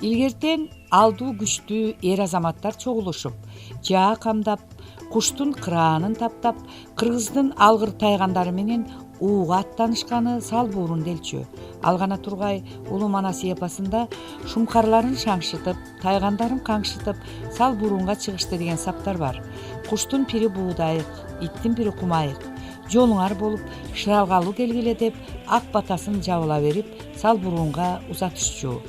Илгертен алдуу күчтүү эр азаматтар чогулушуп, жаа камдап, куштун кыраанын таптап, кыргыздын алгыр тайгандары менен ууга аттанышканы салбуурун делчү. Ал гана тургай Улуу Манас эпосунда шумкарларын шаңшытып, тайгандарын каңшытып, салбуурунга чыгышты деген саптар бар. Куштун пири буудайык, иттин пири кумайык. Жолуңар болуп, шыралгалуу келгиле деп, ак батасын жабыла берип, салбуурунга узатышчу.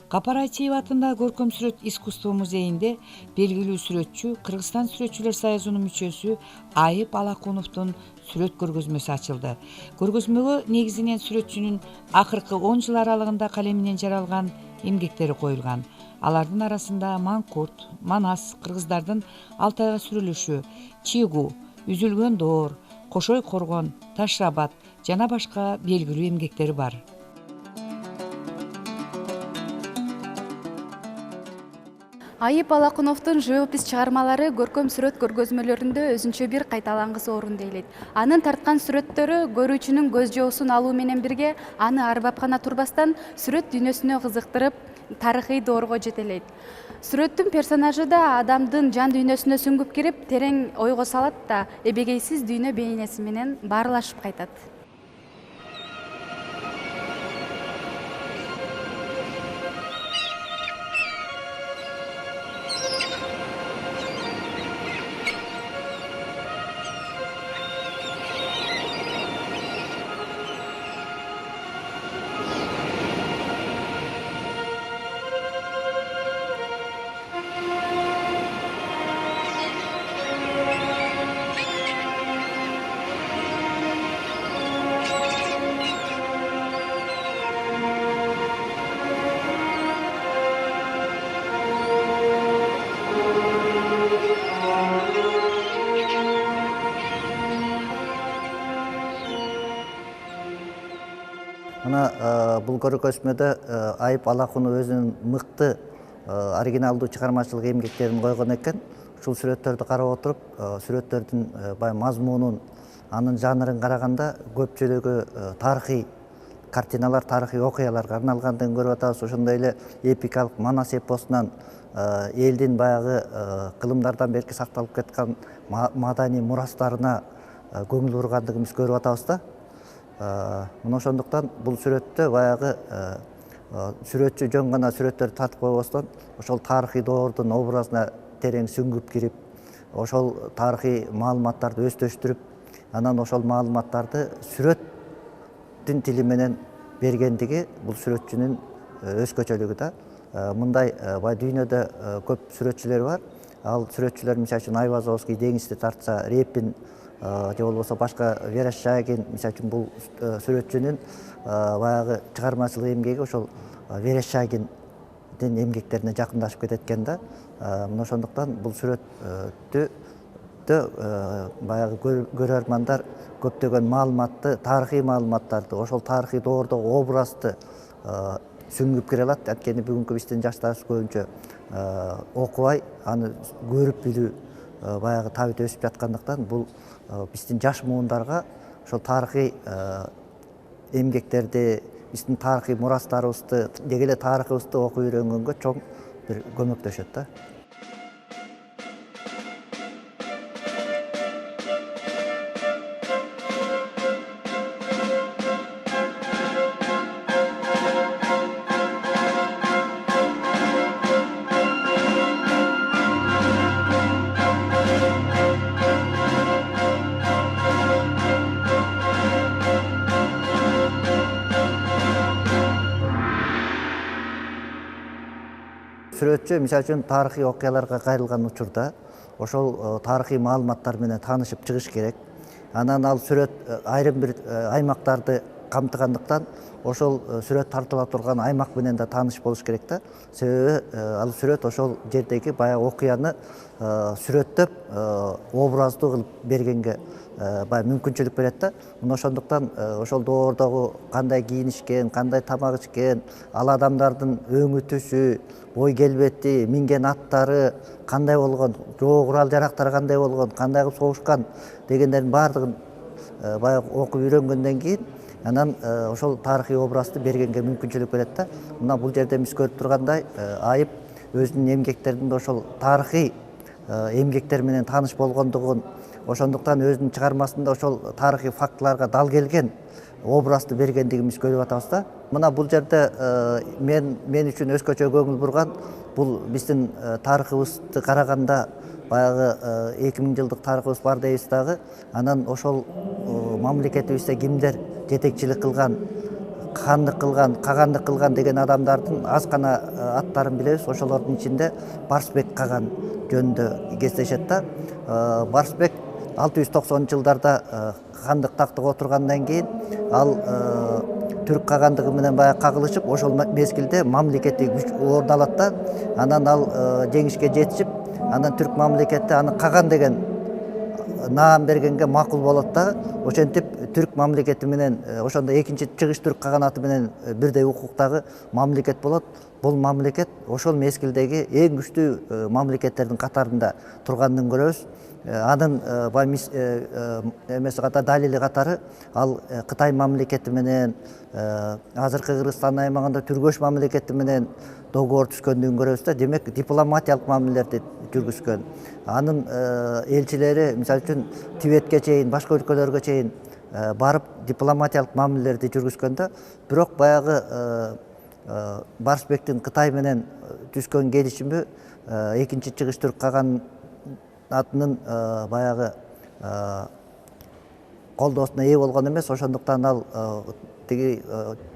Кооператив атындагы көркөм сүрөт искусство музейинде белгилүү сүрөтчү, Кыргызстан сүрөтчүлөр союзунун мүчөсү Айып Алакуновдун сүрөт көргөзмөсү ачылды. Көргөзмөгө негизинен сүрөтчүнүн акыркы 10 жыл аралыгында калеминен жаралган эмгектери коюлган. Алардын арасында Манкурт, Манас, кыргыздардын Алтайга сүрүлүшү, Чигу, Үзүлгөн доор, Кошой коргон, Ташрабат жана башка белгилүү эмгектери бар. Айып Алакуновдун живопись чыгармалары көркөм сүрөт көргөзмөлөрүндө өзүнчө бир кайталангыс орунду ээлейт. Анын тарткан сүрөттөрү көрүүчүнүн көз жоосун алуу менен бирге аны арбап гана турбастан сүрөт дүйнөсүнө кызыктырып, тарыхый доорго жетелейт. Сүрөттүн персонажы да адамдын жан дүйнөсүнө сүңгүп кирип, терең ойго салат да эбегейсиз дүйнө бейнеси менен баарлашып кайтат. Мына бул көргөзмөдө Айып Алакунов өзүнүн мыкты оригиналдуу чыгармачылык эмгектерин койгон экен. Ушул сүрөттөрдү карап отуруп, сүрөттөрдүн баягы мазмунун, анын жанрын караганда көпчүлүгү тарыхый картиналар, тарыхый окуяларга арналгандыгын көрүп атабыз. Ошондой эле эпикалык Манас эпосунан элдин баягы кылымдардан берки сакталып кеткен маданий мурастарына көңүл бургандыгын биз көрүп атабыз да. Мына ошондуктан бул сүрөттө баягы сүрөтчү жөн гана сүрөттөрдү тартып койбостон, ошол тарыхый доордун образына терең сүңгүп кирип, ошол тарыхый маалыматтарды өздөштүрүп, анан ошол маалыматтарды сүрөттүн тили менен бергендиги бул сүрөтчүнүн өзгөчөлүгү да. Мындай бай дүйнөдө көп сүрөтчүлөр бар. Ал сүрөтчүлөр мисалы үчүн Айвазовский деңизди тартса, Репин же болбосо башка Верещагин, мисалы үчүн бул сүрөтчүнүн баягы чыгармачылык эмгеги ошол Верещагиндин эмгектерине жакындашып кетет экен да. Мына ошондуктан бул сүрөттү баягы көрөрмандар көптөгөн маалыматты, тарыхый маалыматтарды, ошол тарыхый доордогу образды сүңгүп кире алат. Анткени бүгүнкү биздин жаштарыбыз көбүнчө окубай, аны көрүп билүү баягы табит өсүп жаткандыктан бул биздин жаш муундарга ошол тарыхый эмгектерди, биздин тарыхый мурастарыбызды, деги эле тарыхыбызды окуп үйрөнгөнгө чоң бир көмөктөшөт да. Сүрөтчү мисалы үчүн тарыхый окуяларга кайрылган учурда ошол тарыхый маалыматтар менен таанышып чыгыш керек. Анан ал сүрөт айрым бир аймактарды камтыгандыктан ошол сүрөт тартыла турган аймак менен да тааныш болуш керек да. Себеби ал сүрөт ошол жердеги баягы окуяны сүрөттөп образдуу кылып бергенге баягы мүмкүнчүлүк берет да. Мына ошондуктан ошол доордогу кандай кийинишкен, кандай тамак ичкен, ал адамдардын өңү түсү, бой келбети, минген аттары кандай болгон, жоо курал жарактары кандай болгон, кандай кылып согушкан дегендердин баардыгын баягы окуп үйрөнгөндөн кийин анан ошол тарыхый образды бергенге мүмкүнчүлүк берет да. Мына бул жерде биз көрүп тургандай Айып өзүнүн эмгектеринде ошол тарыхый эмгектер менен тааныш болгондугун, ошондуктан өзүнүн чыгармасында ошол тарыхый фактыларга дал келген образды бергендигин биз көрүп атабыз да. Мына бул жерде мен үчүн өзгөчө көңүл бурган бул биздин тарыхыбызды караганда баягы 2000 жылдык тарыхыбыз бар дейбиз дагы. Анан ошол мамлекетибизде кимдер жетекчилик кылган, хандык кылган, кагандык кылган деген адамдардын аз гана аттарын билебиз. Ошолордун ичинде Барсбек каган жөнүндө кездешет да. Барсбек 690 жылдарда хандык тактыга отургандан кийин ал түрк кагандыгы менен баягы кагылышып, ошол мезгилде мамлекеттик күч орун алат да. Анан ал жеңишке жетишип, анан түрк мамлекети аны каган деген наам бергенге макул болот да. Ошентип түрк мамлекети менен ошондо экинчи чыгыш түрк каганаты менен бирдей укуктагы мамлекет болот. Бул мамлекет ошол мезгилдеги эң күчтүү мамлекеттердин катарында турганын көрөбүз. Анын эмеси катары, далили катары ал Кытай мамлекети менен азыркы Кыргызстан аймагында Түргөш мамлекети менен договор түзгөндүгүн көрөбүз да. Демек дипломатиялык мамилелерди жүргүзгөн. Анын элчилери мисалы үчүн Тибетке чейин, башка өлкөлөргө чейин барып дипломатиялык мамилелерди жүргүзгөн да. Бирок баягы Барсбектин Кытай менен түзгөн келишими экинчи чыгыш түрк каганатынын баягы колдоосуна ээ болгон эмес. Ошондуктан ал тиги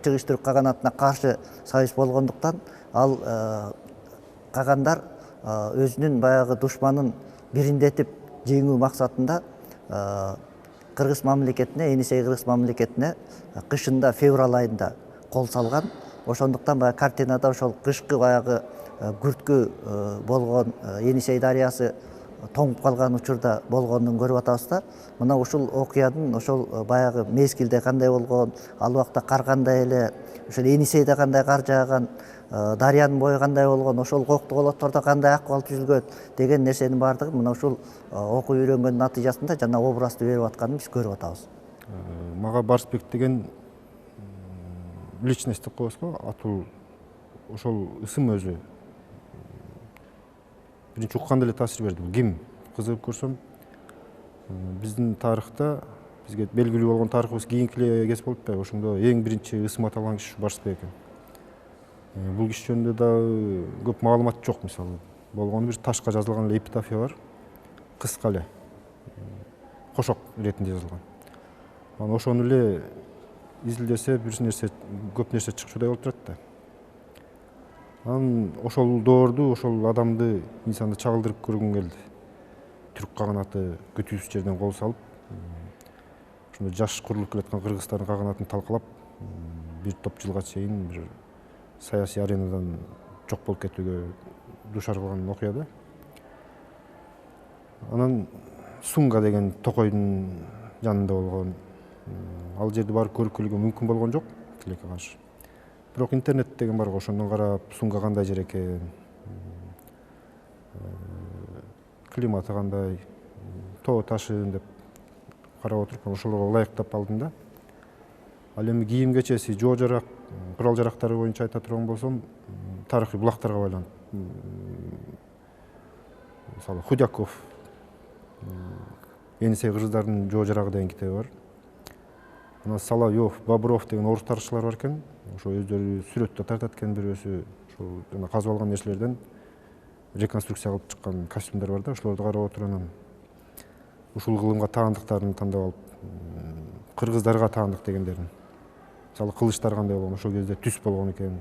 чыгыш түрк каганатына каршы союз болгондуктан ал кагандар өзүнүн баягы душманын бириндетип жеңүү максатында Кыргыз мамлекетине, Енисей Кыргыз мамлекетине кышында февраль айында кол салган. Ошондуктан баягы картинада ошол кышкы баягы күрткү болгон Енисей дарыясы тоңуп калган учурда болгонун көрүп атабыз да. Мына ушул окуянын ошол баягы мезгилде кандай болгон, ал убакта кар кандай эле, ошол Енисейде кандай кар жааган, дарыянын бою кандай болгон, ошол кокту колоттордо кандай акыбал түзүлгөн деген нерсенин баардыгы мына ушул окуп үйрөнгөндүн натыйжасында жана образды берип атканын биз көрүп атабыз. Мага Барсбек деген личность деп коебуз го, атуу ошол ысым өзү биринчи укканда эле таасир берди. Бул ким? Кызыгып көрсөм, биздин тарыхта бизге белгилүү болгон тарыхыбыз кийинки эле кез болуп атпайбы? Ошондо эң биринчи ысым аталган киши Барсбек экен. Бул киши жөнүндө дагы көп маалымат жок. Мисалы, болгону бир ташка жазылган эле эпитафия бар. Кыска эле, кошок иретинде жазылган. Анан ошону эле изилдесе бир нерсе, көп нерсе чыкчудай болуп турат да. Анан ошол доорду, ошол адамды, инсанды чагылдырып көргүм келди. Түрк каганаты күтүүсүз жерден кол салып, ошондо жаш курулуп келаткан кыргыздардын каганатын талкалап, бир топ жылга чейин бир саясий аренадан жок болуп кетүүгө дуушар кылган окуя да. Анан Сунга деген токойдун жанында болгон. Ал жерди барып көрүп келүүгө мүмкүн болгон жок, тилекке каршы. Бирок интернет деген бар го, ошондон карап, Сунга кандай жер экен, климаты кандай, тоо ташын деп карап отуруп, ошолорго ылайыктап алдым да. Ал эми кийим кечеси, жоо жарак, курал жарактары боюнча айта турган болсом, тарыхый булактарга байланып. Мисалы, Худяков, Енисей кыргыздардын жоо жарагы деген китеби бар. Анан Соловьев, Бобров деген орус тарыхчылар бар экен. Ошо өздөрү сүрөттө тартат экен, бирөөсү ошол жана казып алган нерселерден реконструкция кылып чыккан костюмдар бар да. Ошолорду карап отуруп анан ушул кылымга таандыктарын тандап алып, кыргыздарга таандык дегендерин. Мисалы, кылычтар кандай болгон, ошол кезде түз болгон экен,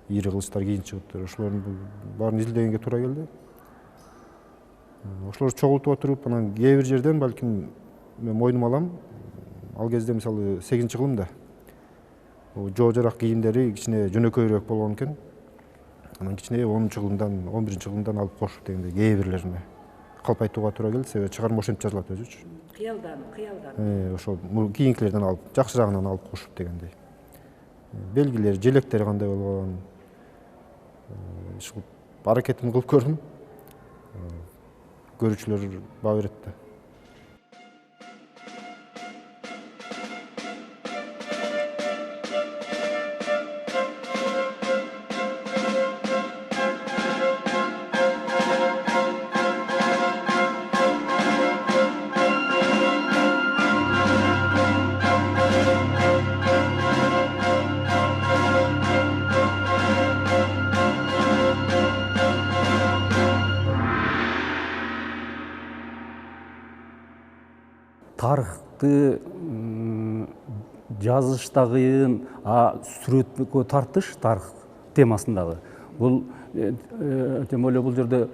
ийри кылычтар кийин чыгыптыр. Ошолордун баарын изилдегенге туура келди. Ошолорду чогултуп отуруп, анан кээ бир жерден балким мен мойнума алам. Ал кезде мисалы 8-кылымда жоо жарак кийимдери кичине жөнөкөйрөөк болгон экен. Анан кичине 10-чы жылымдан 11-чи жылымдан алып кошуп дегенде кээ бирлерине калп айтууга туура келди, себеби чыгарма ошентип жазылат өзүчү. Кыялдан. Ошол кийинкилерден алып, жакшыраагынан алып кошуп дегендей. Белгилери, желектери кандай болгон. Ушул аракетин кылып көрдүм. Көрүүчүлөр баа берет да. Тарыхты жазыштагы сүрөткө тартыш тарых темасындагы бул тем более бул жерде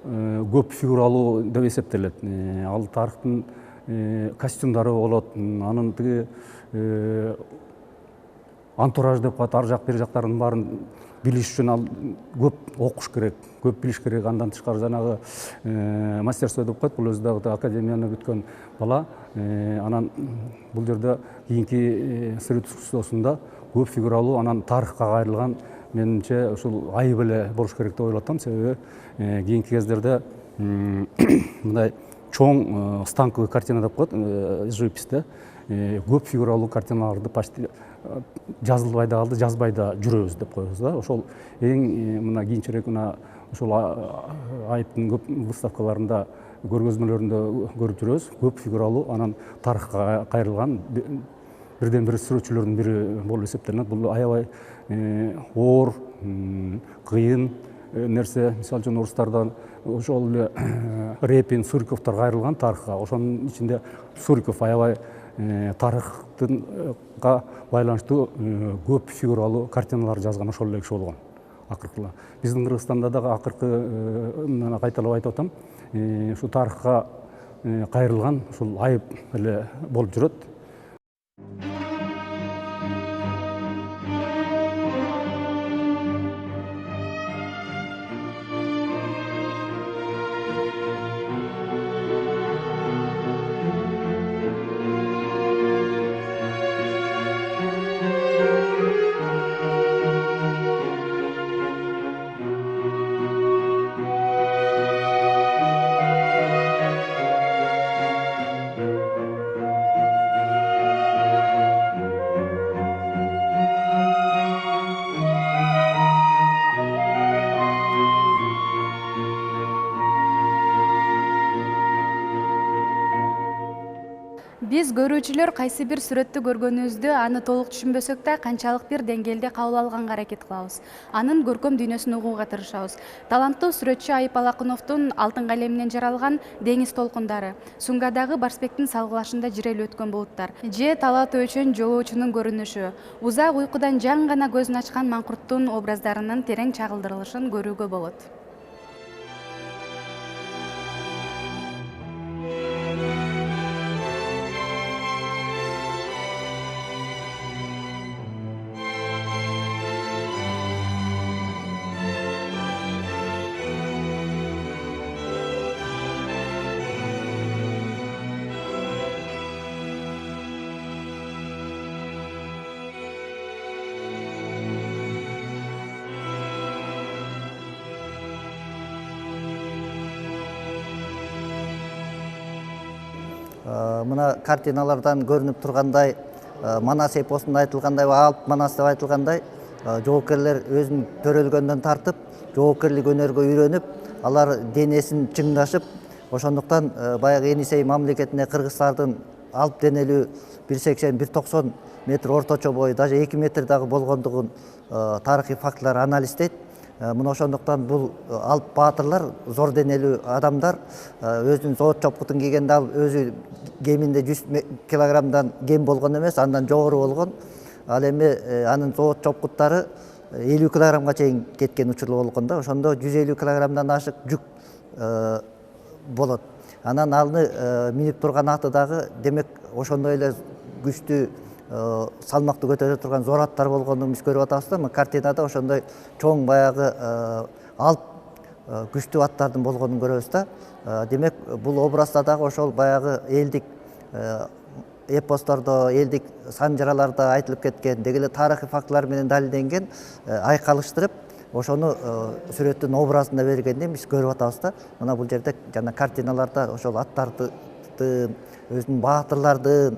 көп фигуралуу деп эсептелет. Ал тарыхтын костюмдары болот, анын тиги антураж деп коет, ар жак бир жактарын баарын билиш үчүн ал көп окуш керек, көп билиш керек. Андан тышкары жанагы мастерство деп коет, бул өзү дагы академияны бүткөн бала. Анан бул жерде кийинки сүрөт искусствосунда көп фигуралуу, анан тарыхка кайрылган, менимче ушул айып эле болуш керек деп ойлоп атам. Себеби кийинки кездерде мындай чоң станковый картина деп коет, живописте көп фигуралуу картиналарды почти жазылбай да калды, жазбай да жүрөбүз деп коебуз да. Ошол эң мына кийинчерээк мына ошол айыптын көп выставкаларында, көргөзмөлөрүндө көрүп жүрөбүз. Көп фигуралуу, анан тарыхка кайрылган бирден бир сүрөтчүлөрдүн бири болуп эсептелет. Бул аябай оор, кыйын нерсе. Мисалы үчүн орустардан ошол эле Репин, Суриковдор кайрылган тарыхка. Ошонун ичинде Суриков аябай тарыхтынга байланыштуу көп фигуралуу картиналар жазган ошол эле киши болгон акыркы. Биздин Кыргызстанда дагы акыркы кайталап айтып атам, ушу тарыхка кайрылган ушул айып эле болуп жүрөт. Биз көрүүчүлөр кайсы бир сүрөттү көргөнүбүздө аны толук түшүнбөсөк да канчалык бир деңгээлде кабыл алганга аракет кылабыз. Анын көркөм дүйнөсүн угууга тырышабыз. Таланттуу сүрөтчү Айып Алакуновдун алтын калеминен жаралган Деңиз толкундары, Сунгадагы Барсбектин салгылашында жирелип өткөн булуттар же Талат Өчөн жолоочунун көрүнүшү, узак уйкудан жаңы гана көзүн ачкан маңкурттун образдарынын терең чагылдырылышын көрүүгө болот. Мына картиналардан көрүнүп тургандай, Манас эпосунда айтылгандай, Алп Манас деп айтылгандай, жоокерлер өзүн төрөлгөндөн тартып, жоокерлик өнөргө үйрөнүп, алар денесин чыңдашып, ошондуктан баягы Енисей мамлекетине кыргыздардын алп денелүү 180-190 метр орточо бою, даже 2 метр дагы болгондугун тарыхый фактылар анализдейт. Мына ошондуктан бул алп баатырлар, зор денелүү адамдар, өзүнүн зоот чопкутун кийгенде ал өзү кеминде 100 килограммдан кем болгон эмес, андан жогору болгон. Ал эми анын зоот чопкуттары 50 килограммга чейин кеткен учурлар болгон да. Ошондо 150 килограммдан ашык жүк болот. Анан алны минип турган аты дагы демек ошондой эле күчтүү салмакты көтөрө турган зор аттар болгондун биз көрүп атабыз да. Картинада ошондой чоң баягы алп күчтүү аттардын болгонун көрөбүз да. Демек бул образда дагы ошол баягы элдик эпостордо, элдик санжараларда айтылып кеткен, деги эле тарыхый фактылар менен далилденген айкалыштырып, ошону сүрөттүн образында бергенден биз көрүп атабыз да. Мына бул жерде жана картиналарда ошол аттарды өзүнүн баатырлардын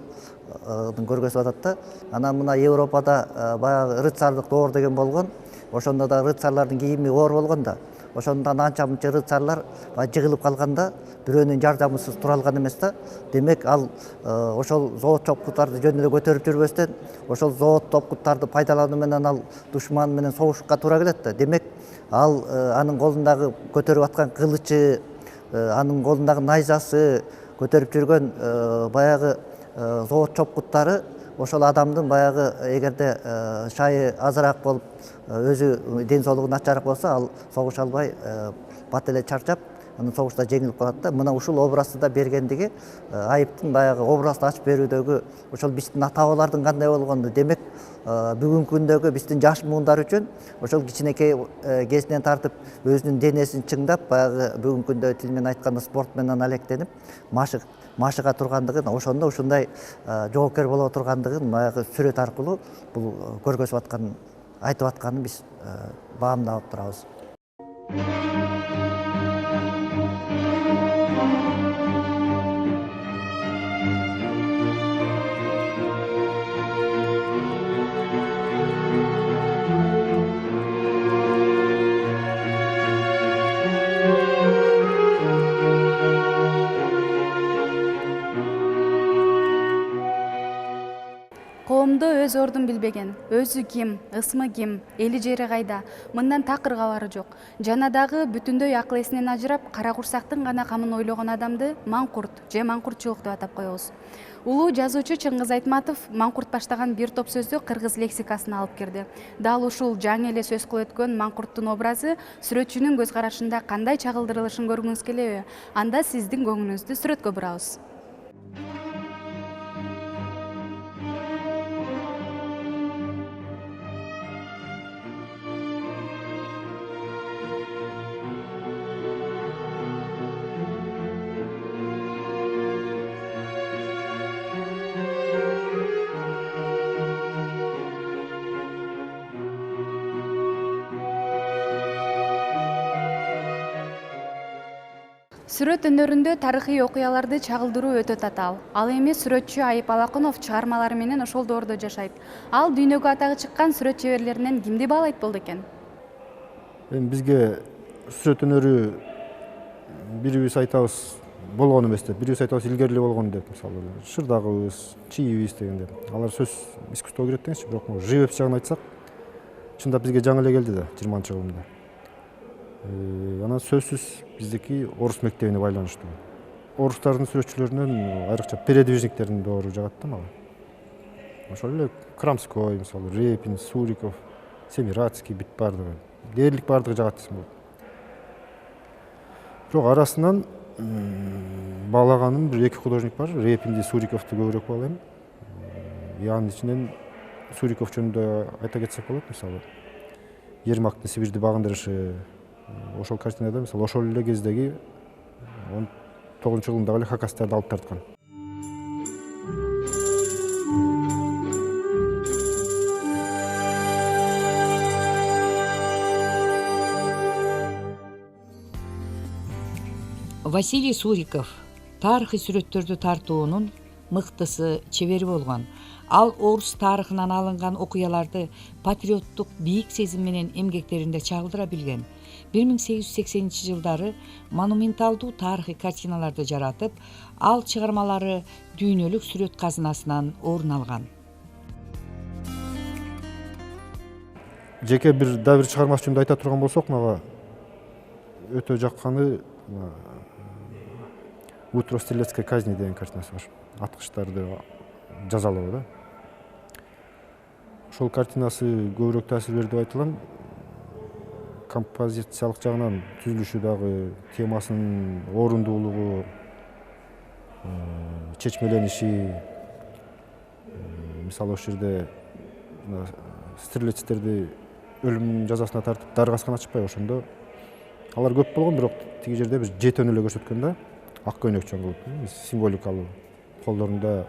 көргөзүп атат да. Анан мына Европада баягы рыцардык доор деген болгон. Ошондо да рыцарлардын кийими оор болгон да. Ошондон анча мынча рыцарлар жыгылып калганда бирөөнүн жардамысыз тура алган эмес да. Демек ал ошол зоот чопкуттарды жөн эле көтөрүп жүрбөстөн, ошол зоот чопкуттарды пайдалануу менен ал душман менен согушукка туура келет да. Демек ал анын колундагы көтөрүп аткан кылычы, анын колундагы найзасы, көтөрүп жүргөн баягы зоот чопкуттары ошол адамдын баягы эгерде шайы азыраак болуп, өзү ден соолугу начараак болсо, ал согуша албай бат эле чарчап, анан согушта жеңилип калат да. Мына ушул образды да бергендиги Айыптын баягы образды ачып берүүдөгү ошол биздин ата бабалардын кандай болгону. Демек бүгүнкү күндөгү биздин жаш муундар үчүн ошол кичинекей кезинен тартып өзүнүн денесин чыңдап, баягы бүгүнкү күндө тил менен айтканда спорт менен алектенип машыга тургандыгын, ошондо ушундай жоопкер боло тургандыгын баягы сүрөт аркылуу бул көргөзүп атканын, айтып атканын биз баамдап турабыз. Коомдо өз ордун билбеген, өзү ким, ысмы ким, эли жери кайда, мындан такыр кабары жок. Жана дагы бүтүндөй акыл эсинен ажырап, кара курсактын гана камын ойлогон адамды маңкурт же маңкуртчулук деп атап коебуз. Улуу жазуучу Чыңгыз Айтматов маңкурт баштаган бир топ сөздү кыргыз лексикасына алып кирди. Дал ушул жаңы эле сөз кылып өткөн маңкурттун образы сүрөтчүнүн көз карашында кандай чагылдырылышын көргүңүз келеби? Анда сиздин көңүлүңүздү сүрөткө бурабыз. Сүрөт өнөрүндө тарыхый окуяларды чагылдыруу өтө татаал. Ал эми сүрөтчү Айып Алакунов чыгармалары менен ошол доордо жашайт. Ал дүйнөгө атагы чыккан сүрөт чеберлеринен кимди баалайт болду экен? Эми бизге сүрөт өнөрү бирибиз айтабыз болгон эмес деп, бирибиз айтабыз илгери эле болгон деп, мисалы Шырдагыбыз, Чийибиз дегенде. Алар сөз искусство кирет деңизчи, бирок живопись жагын айтсак, чындап бизге жаңы эле келди да 20-жылында. Анан сөзсүз биздики орус мектебине байланыштуу. Орустардын сүрөтчүлөрүнөн айрыкча передвижниктердин доору жагат да мага. Ошол эле Крамской, мисалы Репин, Суриков, Семирадский бүт бардыгы, дээрлик бардыгы жагат десем болот. Бирок арасынан баалаганым бир эки художник бар. Репинди, Суриковду көбүрөөк баалайм. Анын ичинен Суриков жөнүндө айта кетсек болот, мисалы Ермактын Сибирди багындырышы. Ошол картинада мисалы ошол эле кездеги 19-жылындагы эле хакастарды алып тарткан. Василий Суриков тарыхый сүрөттөрдү тартуунун мыктысы, чебери болгон. Ал орус тарыхынан алынган окуяларды патриоттук бийик сезим менен эмгектеринде чагылдыра билген. 1880-жылдары монументалдуу тарыхый картиналарды жаратып, ал чыгармалары дүйнөлүк сүрөт казынасынан орун алган. Жеке бир чыгармасы жөнүндө айта турган болсок, мага өтө жакканы «Утро стрелецкой казни» деген картинасы бар. Аткычтарды жазалоо да. Ошол картинасы көбүрөөк таасир берди деп айтылам. Композициялык жагынан түзүлүшү дагы, темасынын орундуулугу, чечмелениши, мисалы ошол жерде стрелецтерди өлүм жазасына тартып дары каскан ачпайбы, ошондо алар көп болгон, бирок тиги жерде бир жетөнү эле көрсөткөн да, ак көйнөкчөн кылып, символикалуу, колдорунда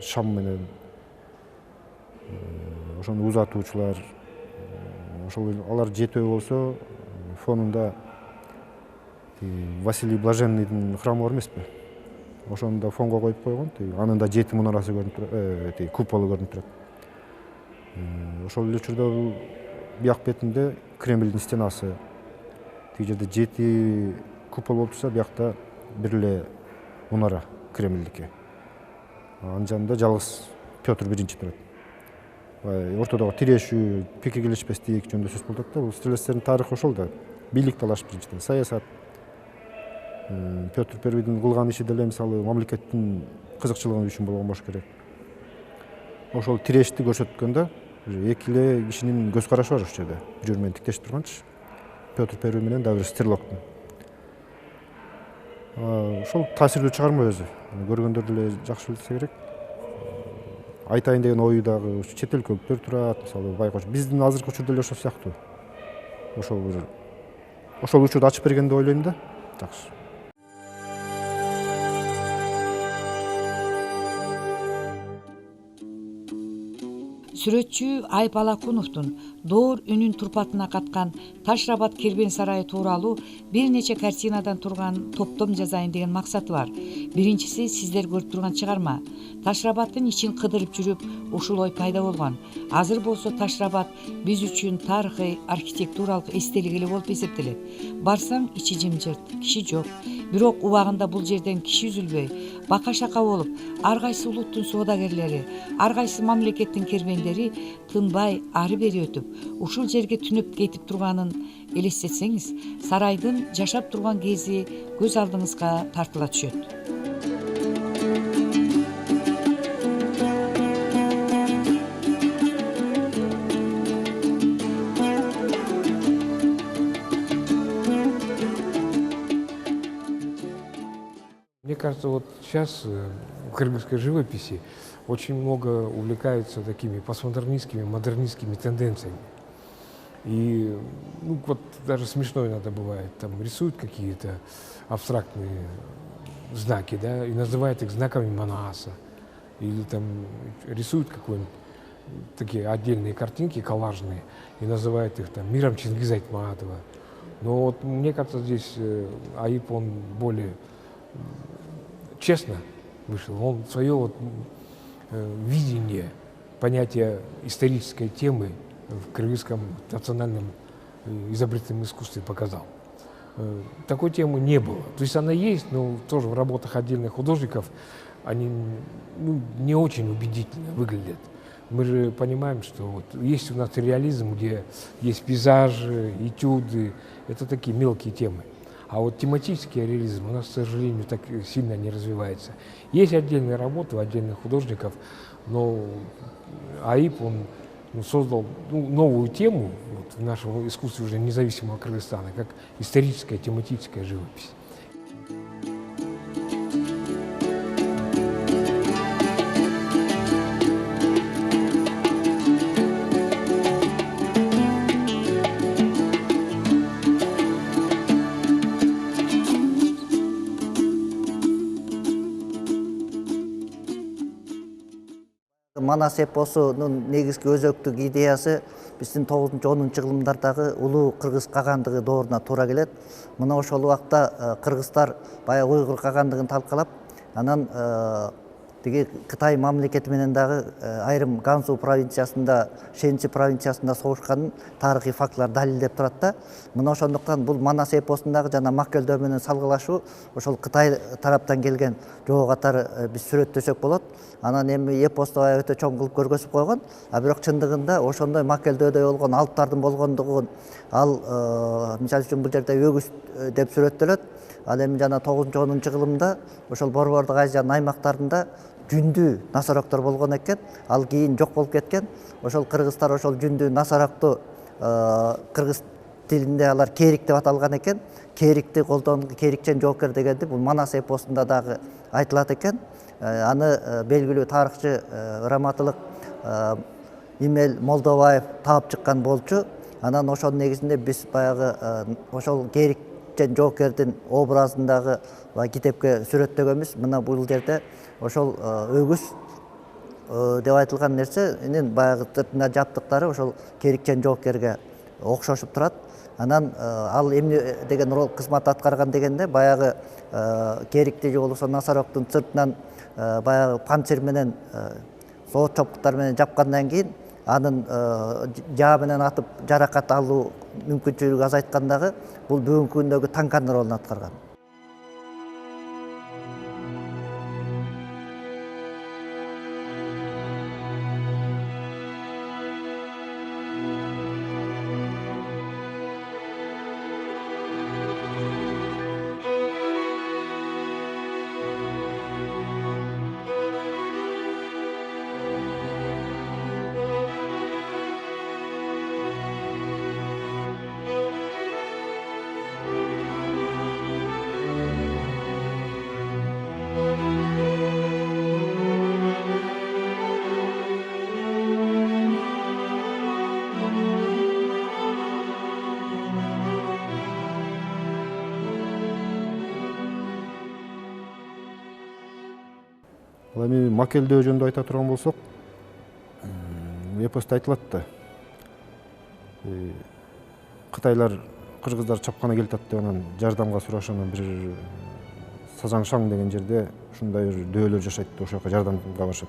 шам менен, ошону узатуучулар, ошол алар жетөө болсо, фонунда Василий Блаженныйдын храмы бар эмеспи? Ошону да фонго коюп койгон, анын да 7 мунарасы көрүнүп турат, куполу көрүнүп турат. Ошол эле учурда бияк бетинде Кремльдин стенасы, тиги жерде 7 купол болуп турса, биякта бир эле мунара Кремльдики. Анын жанында жалгыз Петр биринчи турат. Ортодогу тирешүү, пикир келишпестик жөнүндө сөз болуп атат да. Бул стрелецтердин тарыхы ошол да. Бийлик талаш биринчиден, саясат. Петр Первийдин кылган иши деле мисалы мамлекеттин кызыкчылыгы үчүн болгон болуш керек. Ошол тирешти көрсөткөндө эки эле кишинин көз карашы бар ошол жерде. Бирөө менен тиктешип турганчы. Петр Первый менен дагы бир Стерлоктун. Ошол таасирдүү чыгарма өзү. Көргөндөр деле жакшы билсе керек. Айтайын деген ою дагы чет өлкөлүктөр турат, мисалы байкош. Биздин азыркы учурда эле ошол сыяктуу. Ошол учурду ачып берген деп ойлойм да. Жакшы. Сүрөтчү Айып Алакуновдун доор үнүн турпатына каткан Ташрабат кербен сарайы тууралуу бир нече картинадан турган топтом жазайын деген максаты бар. Биринчиси сиздер көрүп турган чыгарма. Ташрабаттын ичин кыдырып жүрүп ушул ой пайда болгон. Азыр болсо Ташрабат биз үчүн тарыхый, архитектуралык эстелик эле болуп эсептелет. Барсаң ичи жымжырт, киши жок. Бирок убагында бул жерден киши үзүлбөй, бака-шака болуп, ар кайсы улуттун соодагерлери, ар кайсы мамлекеттин кербендери тынбай ары бери өтүп, ушул жерге түнөп кетип турганын элестетсеңиз, сарайдын жашап турган кези көз алдыңызга тартыла түшөт. Мне кажется, вот сейчас в кыргызской живописи очень много увлекаются такими постмодернистскими, модернистскими тенденциями. И вот даже смешно иногда бывает, там рисуют какие-то абстрактные знаки, да, и называют их знаками Манаса. Или там рисуют какие-нибудь такие отдельные картинки коллажные и называют их там миром Чингиза Айтматова. Но вот мне кажется, здесь Айып, он более честно вышел. Он свое вот видение, понятие исторической темы в кыргызском национальном изобретательном искусстве показал. Такой темы не было. То есть она есть, но тоже в работах отдельных художников они не очень убедительно выглядят. Мы же понимаем, что вот есть у нас реализм, где есть пейзажи, этюды, это такие мелкие темы. А вот тематический реализм у нас, к сожалению, так сильно не развивается. Есть отдельные работы у отдельных художников, но Айып, он создал новую тему вот, в нашем искусстве уже независимого Кыргызстана, как историческая тематическая живопись. Манас эпосунун негизги өзөктүк идеясы биздин 9-10 кылымдардагы улуу кыргыз кагандыгы дооруна туура келет. Мына ошол убакта кыргыздар баягы уйгур кагандыгын талкалап, анан тиги Кытай мамлекети менен дагы айрым Гансу провинциясында, Шэньси провинциясында согушканын тарыхый фактылар далилдеп турат да. Мына ошондуктан бул Манас эпосундагы жана макелдөө менен салгылашуу ошол Кытай тараптан келген жоо катары биз сүрөттөсөк болот. Анан эми эпосту өтө чоң кылып көргөзүп койгон. А бирок чындыгында ошондой макелдөөдөй болгон алыптардын болгондугун, ал мисалы үчүн бул жерде өгүз деп сүрөттөлөт. Ал эми жана 9-10 кылымда ошол Борбордук Азиянын аймактарында жүндүү насароктор болгон экен. Ал кийин жок болуп кеткен. Ошол кыргыздар ошол жүндүү насарокту кыргыз тилинде алар керик деп аталган экен. Керикти колдон, керикчен жоокер дегенди бул Манас эпосунда дагы айтылат экен. аны белгилүү тарыхчы раматылык Имел Молдоваев таап чыккан болчу. Анан ошонун негизинде биз баягы ошол Керикчен жоокердин образындагы китепке сүрөттөгөнбүз. Мына бул жерде ошол өгүз деп айтылган нерсенин баягы сыртында жаптыктары ошол Керикчен жоокерге окшошуп турат. Анан ал эмне деген рол кызмат аткарган дегенде баягы Керикти же болбосо Насароктун сыртынан баягы панцир менен соот чопкуттар менен жапкандан кийин анын жаа менен атып жаракат алуу мүмкүнчүлүгү азайткандагы бул бүгүнкү күндөгү танканын ролун аткарган. Ал эми макелдөө жөнүндө айта турган болсок, эпосто айтылат да. Кытайлар кыргыздар чапкана келатат деп анан жардамга сурашып, бир Сазаңшаң деген жерде ушундай бир дөөлөр жашайт да, ошол жака жардамга барышат.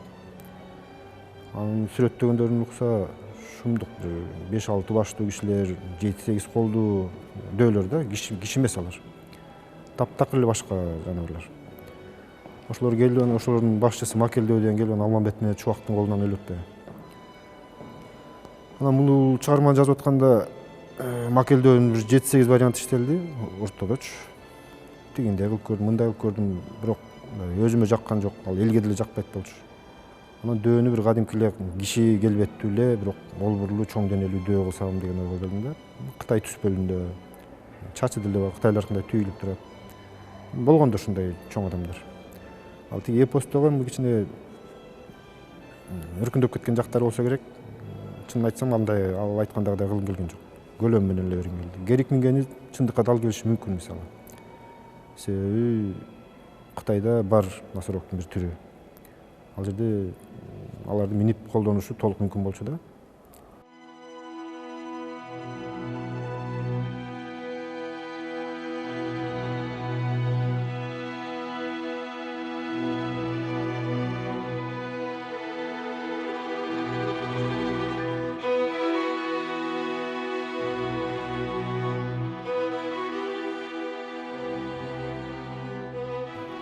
Анын сүрөттөгөндөрүн укса шумдук бир 5-6 баштуу кишилер, 7-8 колдуу дөөлөр да, киши эмес алар. Таптакыр эле башка жаныбарлар. Ошолор келип, ошолордун башчысы Макелдөө деген келип, Алмамбет менен Чубактын колунан өлөт да. Анан бул чыгарманы жазып атканда Макелдөөнүн бир 7-8 вариант иштелди ортодочу. Тигиндей кылып көрдүм, мындай кылып көрдүм, бирок өзүмө жаккан жок, ал элге деле жакпайт болчу. Анан дөөнү бир кадимки эле киши келбеттүү эле, бирок олбурлуу, чоң денелүү дөө кылсам деген ойго келдим да. Кытай түспөлүндө чачы деле бар, кытайларкындай түйүлүп турат. Болгондо ушундай чоң адамдар. Ал тиги эпостого кичине өркүндөп кеткен жактары болсо керек. Чынын айтсам, андай ал айткандагыдай кылым келген жок. Көлөм менен эле берген келди. Керик мингени чындыкка дал келиши мүмкүн мисалы. Себеби Кытайда бар насороктун бир түрү. Ал жерде аларды минип колдонушу толук мүмкүн болчу да.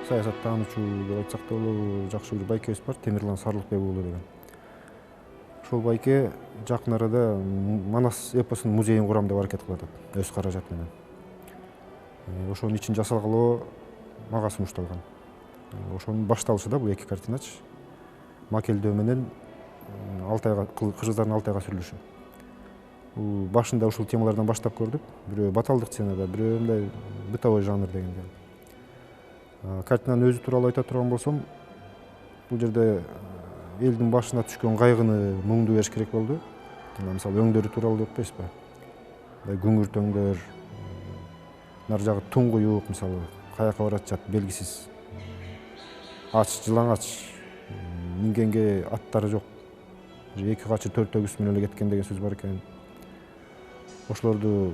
Саясаттануучу деп айтсак да болобу, жакшы бир байкебиз бар, Темирлан Сарлыкбек уулу деген. Ошол байке жакын арада Манас эпосунун музейин курам деп аракет кылып атат, өз каражаты менен. Ошонун ичин жасалгалоо мага сунушталган. Ошонун башталышы да бул эки картиначы. Макелдөө менен кыргыздардын Алтайга сүрүлүшү. Бул башында ушул темалардан баштап көрдүк. Бирөө баталдык сценада, бирөө мындай бытовой жанр дегенде. Картинанын өзү тууралуу айта турган болсом, бул жерде элдин башына түшкөн кайгыны муңду бериш керек болду. Мисалы өңдөрү тууралуу деп атпайсызбы? Күңүрт өңдөр, нар жагы туңгуюк, мисалы каяка барат жат белгисиз. Ач, жылаңач, мингенге аттары жок. 2 качы 4 өгүз менен эле кеткен деген сөз бар экен. Ошолорду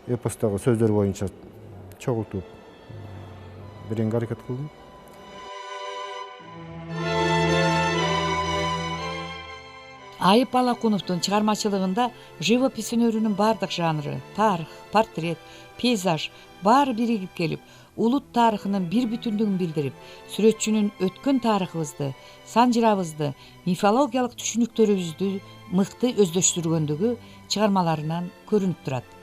эпостогу сөздөр боюнча чогултуп беренге аракет кылдым. Айып Балакуновдун чыгармачылыгында живопись өнөрүнүн бардык жанры, тарых, портрет, пейзаж баары биригип келип, улут тарыхынын бир бүтүндүгүн билдирип, сүрөтчүнүн өткөн тарыхыбызды, санжырабызды, мифологиялык түшүнүктөрүбүздү мыкты өздөштүргөндүгү чыгармаларынан көрүнүп турат.